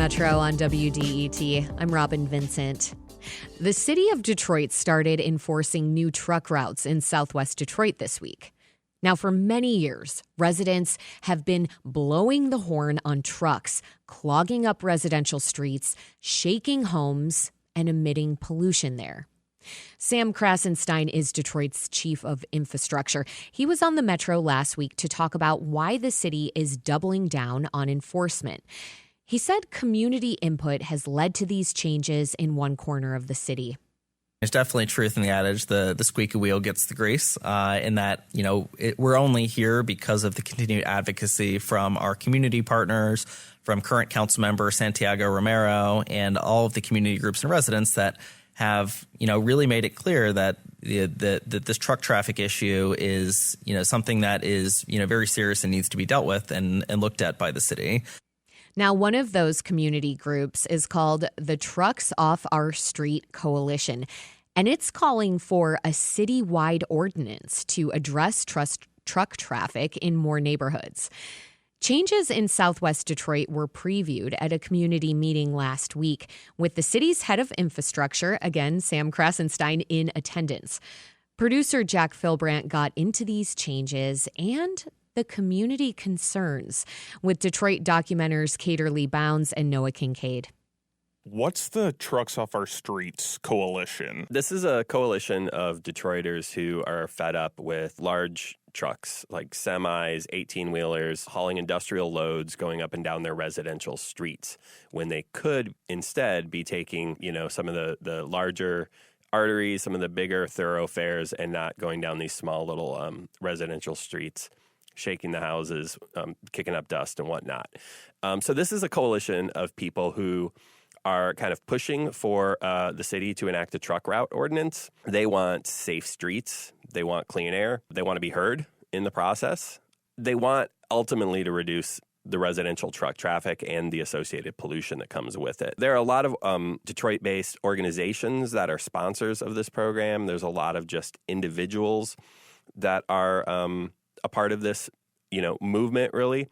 Metro on WDET. I'm Robin Vincent. The city of Detroit started enforcing new truck routes in southwest Detroit this week. Now, for many years, residents have been blowing the horn on trucks, clogging up residential streets, shaking homes, and emitting pollution there. Sam Krassenstein is Detroit's chief of infrastructure. He was on the Metro last week to talk about why the city is doubling down on enforcement. He said community input has led to these changes in one corner of the city. There's definitely truth in the adage, the squeaky wheel gets the grease, in that, we're only here because of the continued advocacy from our community partners, from current council member Santiago Romero, and all of the community groups and residents that have, really made it clear that that this truck traffic issue is, something that is, very serious and needs to be dealt with and looked at by the city. Now, one of those community groups is called the Trucks Off Our Street Coalition, and it's calling for a citywide ordinance to address truck traffic in more neighborhoods. Changes in southwest Detroit were previewed at a community meeting last week with the city's head of infrastructure, again, Sam Krassenstein, in attendance. Producer Jack Philbrandt got into these changes and the community concerns with Detroit documenters Cater Lee Bounds and Noah Kincaid. What's the Trucks Off Our Streets Coalition? This is a coalition of Detroiters who are fed up with large trucks like semis, 18-wheelers, hauling industrial loads going up and down their residential streets when they could instead be taking, some of the larger arteries, some of the bigger thoroughfares, and not going down these small little residential streets, shaking the houses, kicking up dust and whatnot. So this is a coalition of people who are kind of pushing for the city to enact a truck route ordinance. They want safe streets. They want clean air. They want to be heard in the process. They want ultimately to reduce the residential truck traffic and the associated pollution that comes with it. There are a lot of Detroit-based organizations that are sponsors of this program. There's a lot of just individuals that are a part of this, movement, really.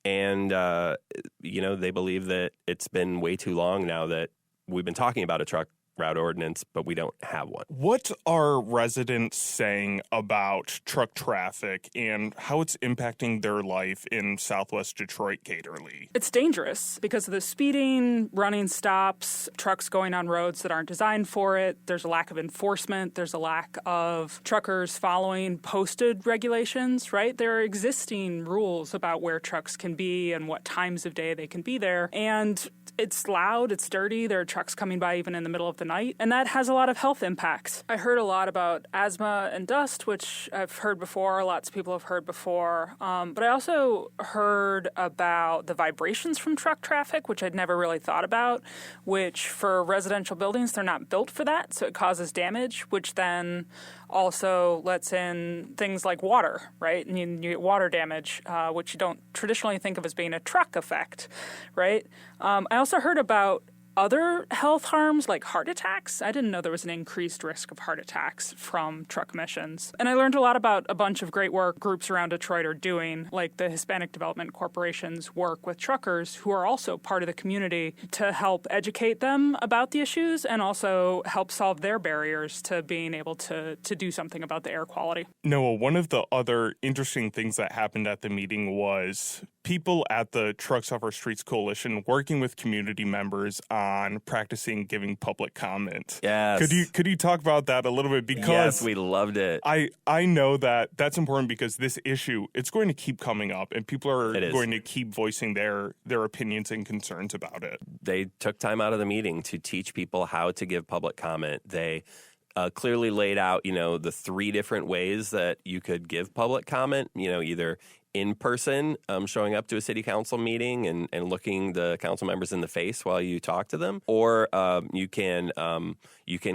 And, they believe that it's been way too long now that we've been talking about a truck route ordinance, but we don't have one. What are residents saying about truck traffic and how it's impacting their life in southwest Detroit, Cater Lee? It's dangerous because of the speeding, running stops, trucks going on roads that aren't designed for it. There's a lack of enforcement. There's a lack of truckers following posted regulations, right? There are existing rules about where trucks can be and what times of day they can be there. And it's loud, it's dirty. There are trucks coming by even in the middle of the night, and that has a lot of health impacts. I heard a lot about asthma and dust, which I've heard before, lots of people have heard before, but I also heard about the vibrations from truck traffic, which I'd never really thought about, which for residential buildings, they're not built for that, so it causes damage, which then also lets in things like water, right? And you get water damage, which you don't traditionally think of as being a truck effect, right? I also heard about other health harms like heart attacks. I didn't know there was an increased risk of heart attacks from truck emissions. And I learned a lot about a bunch of great work groups around Detroit are doing, like the Hispanic Development Corporation's work with truckers who are also part of the community to help educate them about the issues and also help solve their barriers to being able to do something about the air quality. Noah, one of the other interesting things that happened at the meeting was people at the Trucks Off Our Streets Coalition working with community members on practicing giving public comment. Yes. Could you talk about that a little bit? Because yes, we loved it. I know that that's important because this issue, it's going to keep coming up and people are going to keep voicing their opinions and concerns about it. They took time out of the meeting to teach people how to give public comment. They clearly laid out, the three different ways that you could give public comment, either in person, showing up to a city council meeting and looking the council members in the face while you talk to them, or you can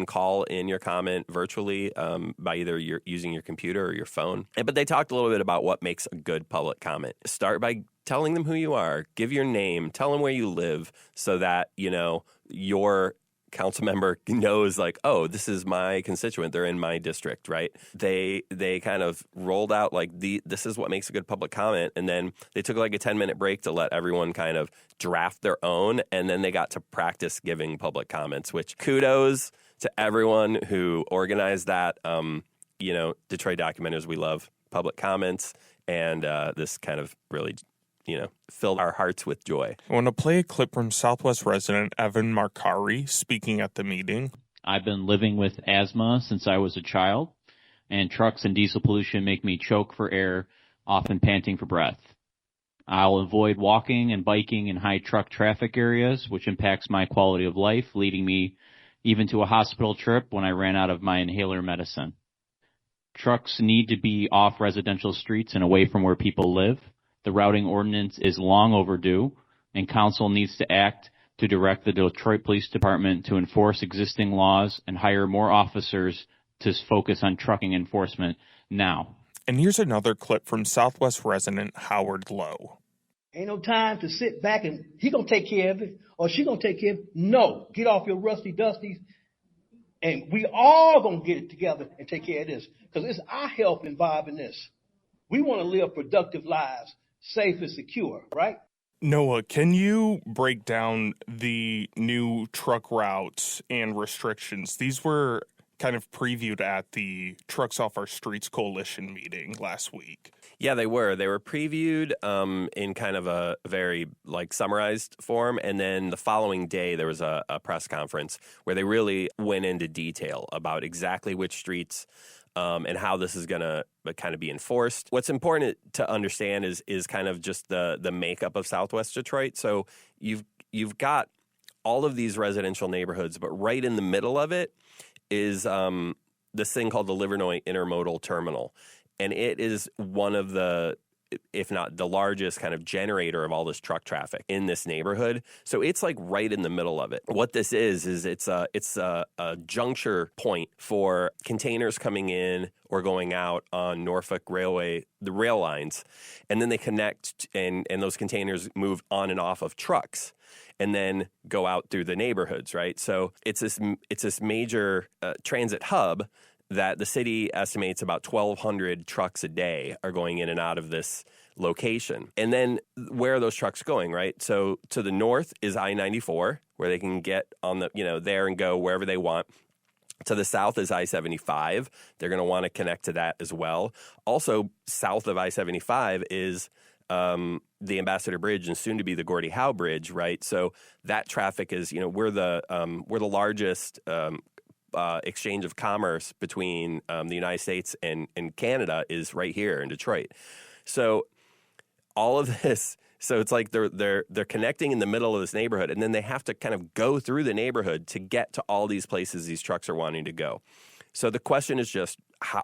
call in your comment virtually by either using your computer or your phone. But they talked a little bit about what makes a good public comment. Start by telling them who you are, give your name, tell them where you live, so that your council member knows, like, oh, this is my constituent, they're in my district, right? They kind of rolled out like this is what makes a good public comment, and then they took like a 10-minute break to let everyone kind of draft their own, and then they got to practice giving public comments, which kudos to everyone who organized that. Detroit Documenters, we love public comments, and this kind of really filled our hearts with joy. I want to play a clip from Southwest resident Evan Markari speaking at the meeting. I've been living with asthma since I was a child, and trucks and diesel pollution make me choke for air, often panting for breath. I'll avoid walking and biking in high truck traffic areas, which impacts my quality of life, leading me even to a hospital trip when I ran out of my inhaler medicine. Trucks need to be off residential streets and away from where people live. The routing ordinance is long overdue, and council needs to act to direct the Detroit Police Department to enforce existing laws and hire more officers to focus on trucking enforcement now. And here's another clip from Southwest resident Howard Lowe. Ain't no time to sit back and he gonna take care of it or she gonna take care of it. No, get off your rusty dusties, and we all gonna get it together and take care of this, because it's our health involved in this. We want to live productive lives, safe and secure, right? Noah, can you break down the new truck routes and restrictions? These were kind of previewed at the Trucks Off Our Streets Coalition meeting last week. Yeah, they were. They were previewed in kind of a very summarized form. And then the following day, there was a press conference where they really went into detail about exactly which streets and how this is going to kind of be enforced. What's important to understand is kind of just the makeup of Southwest Detroit. So you've got all of these residential neighborhoods, but right in the middle of it is this thing called the Livernois Intermodal Terminal. And it is one of the, if not the largest kind of generator of all this truck traffic in this neighborhood. So it's like right in the middle of it. What this is it's a juncture point for containers coming in or going out on Norfolk Railway, the rail lines. And then they connect and those containers move on and off of trucks and then go out through the neighborhoods, right? So it's this major transit hub that the city estimates about 1,200 trucks a day are going in and out of this location. And then where are those trucks going, right? So to the north is I-94, where they can get on the, there and go wherever they want. To the south is I-75. They're going to want to connect to that as well. Also, south of I-75 is the Ambassador Bridge and soon to be the Gordie Howe Bridge, right? So that traffic is, we're the largest exchange of commerce between the United States and Canada is right here in Detroit. So all of this, so it's like they're connecting in the middle of this neighborhood, and then they have to kind of go through the neighborhood to get to all these places these trucks are wanting to go. So the question is just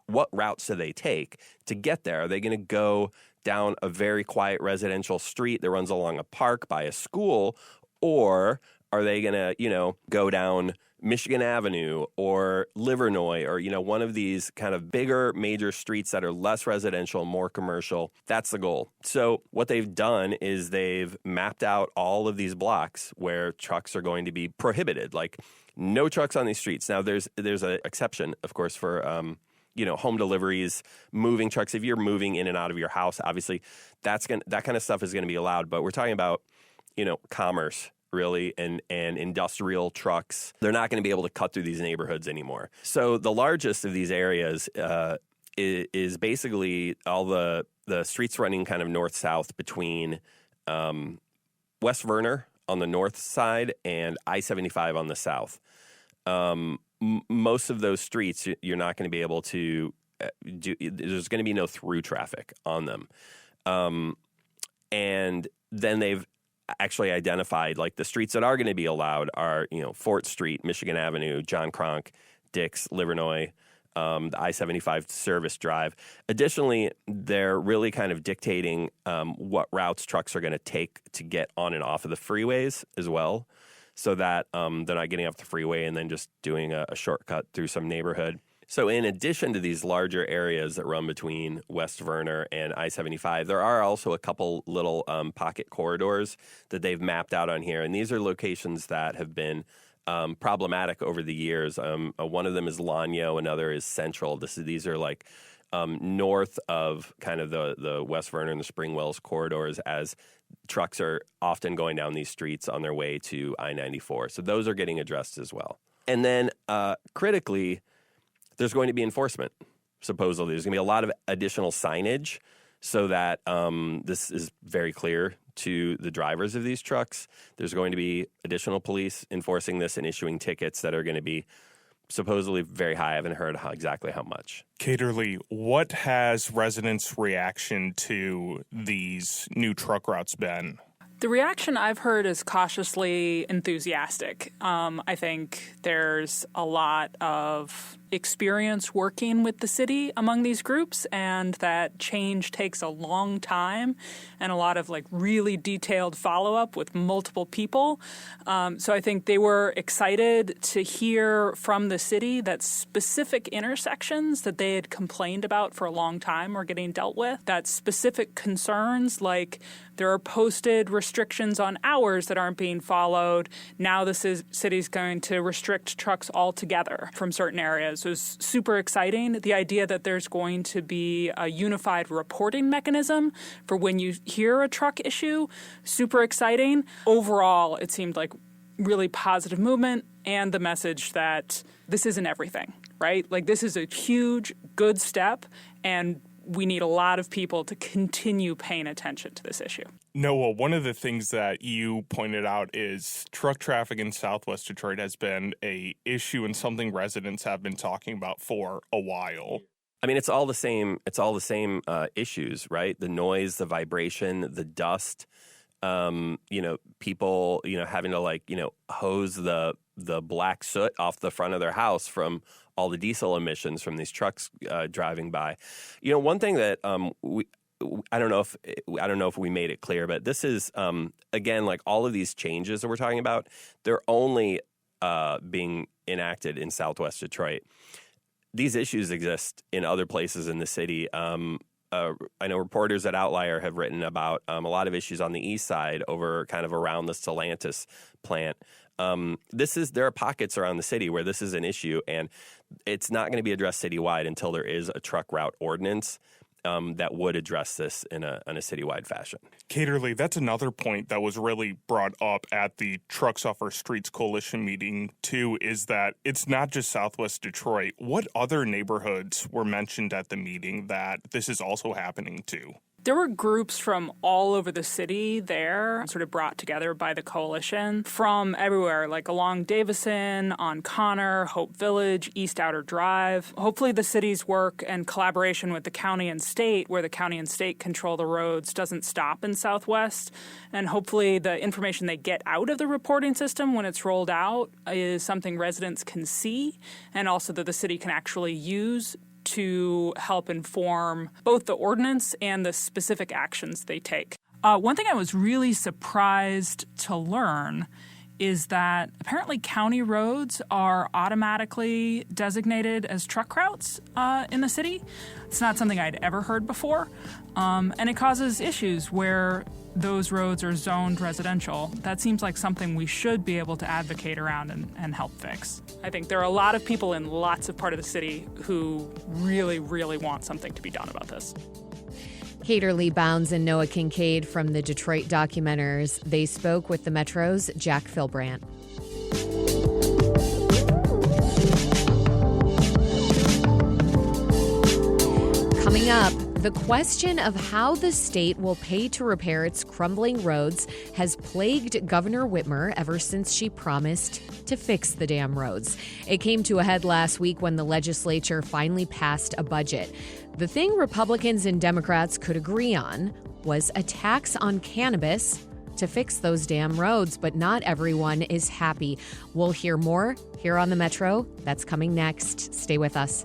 what routes do they take to get there? Are they going to go down a very quiet residential street that runs along a park by a school, or are they going to, go down Michigan Avenue or Livernois or, one of these kind of bigger major streets that are less residential, more commercial? That's the goal. So what they've done is they've mapped out all of these blocks where trucks are going to be prohibited, like no trucks on these streets. Now there's an exception, of course, for home deliveries, moving trucks. If you're moving in and out of your house, obviously that kind of stuff is going to be allowed. But we're talking about, commerce, really, and industrial trucks. They're not going to be able to cut through these neighborhoods anymore. So the largest of these areas is basically all the streets running kind of north-south between West Werner on the north side and I-75 on the south. Most of those streets, you're not going to be able to do. There's going to be no through traffic on them. And then they've actually identified like the streets that are going to be allowed are, Fort Street, Michigan Avenue, John Cronk, Dix, Livernois, the I-75 service drive. Additionally, they're really kind of dictating what routes trucks are going to take to get on and off of the freeways as well, so that they're not getting off the freeway and then just doing a shortcut through some neighborhood. So in addition to these larger areas that run between West Werner and I-75, there are also a couple little pocket corridors that they've mapped out on here. And these are locations that have been problematic over the years. One of them is Lanyo, another is Central. These are like north of kind of the West Vernon, the Spring Wells corridors, as trucks are often going down these streets on their way to I-94. So those are getting addressed as well. And then critically, there's going to be enforcement, supposedly. There's going to be a lot of additional signage so that this is very clear to the drivers of these trucks. There's going to be additional police enforcing this and issuing tickets that are going to be supposedly very high. I haven't heard exactly how much. Caterly, what has residents' reaction to these new truck routes been? The reaction I've heard is cautiously enthusiastic. I think there's a lot of experience working with the city among these groups, and that change takes a long time and a lot of like really detailed follow-up with multiple people. So I think they were excited to hear from the city that specific intersections that they had complained about for a long time were getting dealt with, that specific concerns like there are posted restrictions on hours that aren't being followed. Now the city's going to restrict trucks altogether from certain areas. It was super exciting. The idea that there's going to be a unified reporting mechanism for when you hear a truck issue, super exciting. Overall, it seemed like really positive movement, and the message that this isn't everything, right? Like this is a huge, good step, and we need a lot of people to continue paying attention to this issue. Noah, one of the things that you pointed out is truck traffic in Southwest Detroit has been a issue and something residents have been talking about for a while. I mean, it's all the same. It's all the same issues, right? The noise, the vibration, the dust. People, having to hose the black soot off the front of their house from all the diesel emissions from these trucks driving by. One thing that I don't know if we made it clear, but this is again, like all of these changes that we're talking about, they're only being enacted in Southwest Detroit. These issues exist in other places in the city. I know reporters at Outlier have written about a lot of issues on the east side over kind of around the Stellantis plant. There are pockets around the city where this is an issue, and it's not going to be addressed citywide until there is a truck route ordinance that would address this in a citywide fashion. Caterly, that's another point that was really brought up at the Trucks Off Our Streets Coalition meeting, too, is that it's not just Southwest Detroit. What other neighborhoods were mentioned at the meeting that this is also happening to? There were groups from all over the city there, sort of brought together by the coalition from everywhere, like along Davison, on Connor, Hope Village, East Outer Drive. Hopefully the city's work and collaboration with the county and state, where the county and state control the roads, doesn't stop in Southwest. And hopefully the information they get out of the reporting system when it's rolled out is something residents can see, and also that the city can actually use to help inform both the ordinance and the specific actions they take. One thing I was really surprised to learn is that apparently county roads are automatically designated as truck routes in the city. It's not something I'd ever heard before, and it causes issues where those roads are zoned residential. That seems like something we should be able to advocate around and help fix. I think there are a lot of people in lots of part of the city who really, really want something to be done about this. Caterly Bounds and Noah Kincaid from the Detroit Documenters. They spoke with the Metro's Jack Philbrandt. Coming up, the question of how the state will pay to repair its crumbling roads has plagued Governor Whitmer ever since she promised to fix the damn roads. It came to a head last week when the legislature finally passed a budget. The thing Republicans and Democrats could agree on was a tax on cannabis to fix those damn roads, but not everyone is happy. We'll hear more here on the Metro. That's coming next. Stay with us.